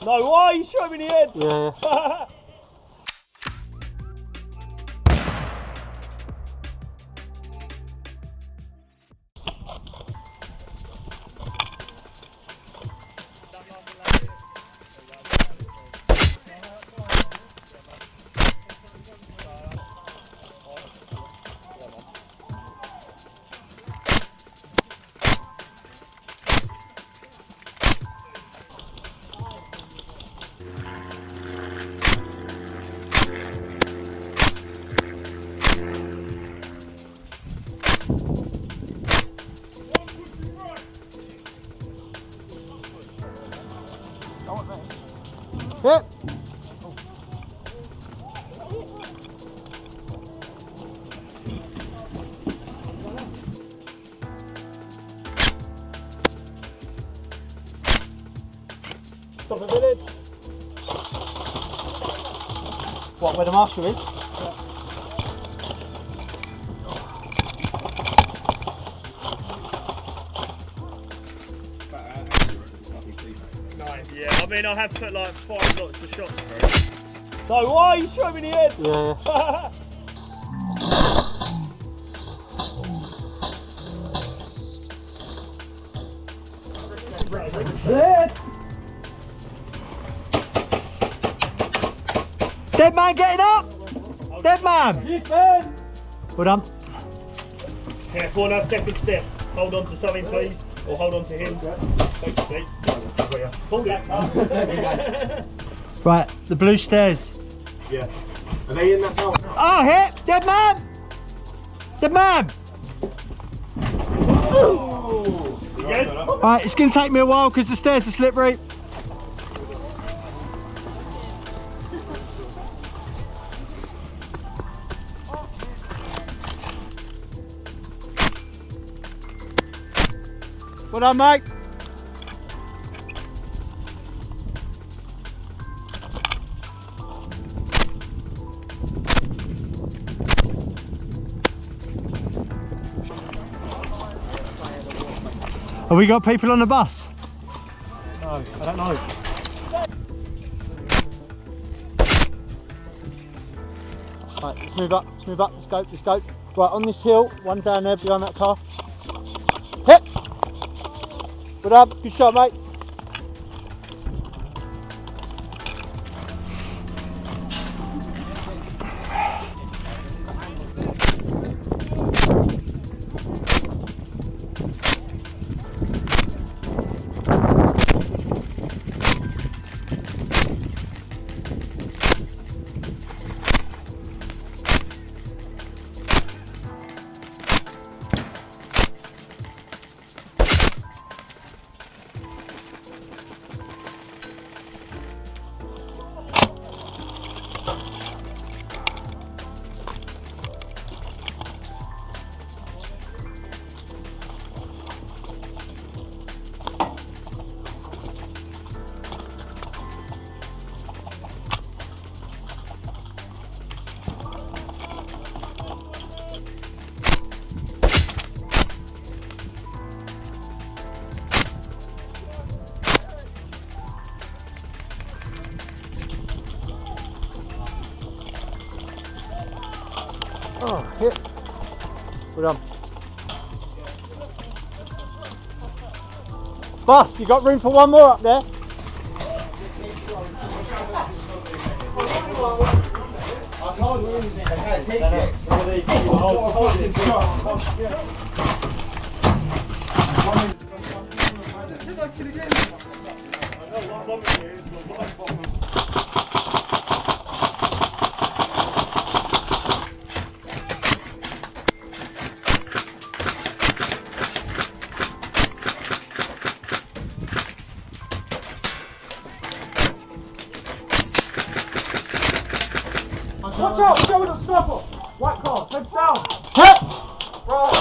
No, why? You shot him in the head. Yeah. Hit. Stop the village. What, where the marshal is? Nice, yeah. I mean, I have put like 5 lots of shots through. No, why? You shot him in the head. Yeah. Dead man getting up! Dead man! Yes, man! Well done. Careful on that second step. Hold on to something, please. Or hold on to him. Hold it. Right, the blue stairs. Yeah. Are they in that now? Oh, hit! Dead man! Dead man! Right, it's going to take me a while because the stairs are slippery. Well done, mate. Have we got people on the bus? No, I don't know. Right, let's move up, let's go. Right, on this hill, one down there behind that car. Hit! Well done, good shot, mate. Oh, hit. Well done. Bus, you got room for one more up there? Watch out! Go with the snapper! White car, heads down! Hit! Right,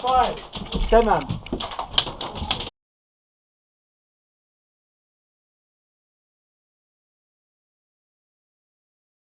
5. Dead man.